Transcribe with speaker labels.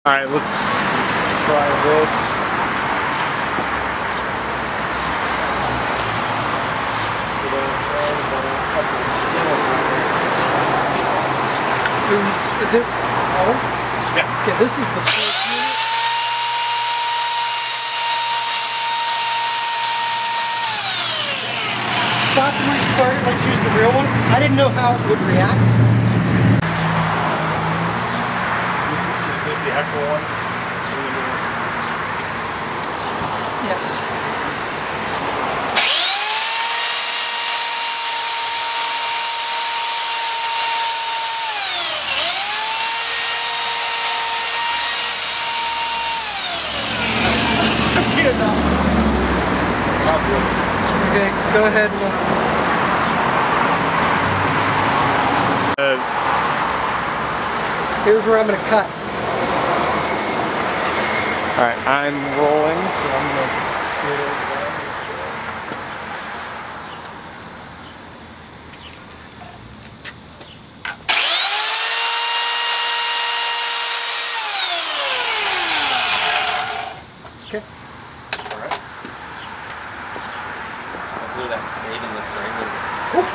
Speaker 1: Alright, let's try this.
Speaker 2: Is it? Oh?
Speaker 1: Yeah.
Speaker 2: Okay, this is the first unit. Stop and restart it, let's use the real one. I didn't know how it would react.
Speaker 1: Is this the actual one?
Speaker 2: Yes. Good enough. Okay, go ahead and here's where I'm going to cut.
Speaker 1: Alright, I'm rolling, so I'm going to stay there.
Speaker 2: Okay.
Speaker 3: Alright. Hopefully that stayed in the frame.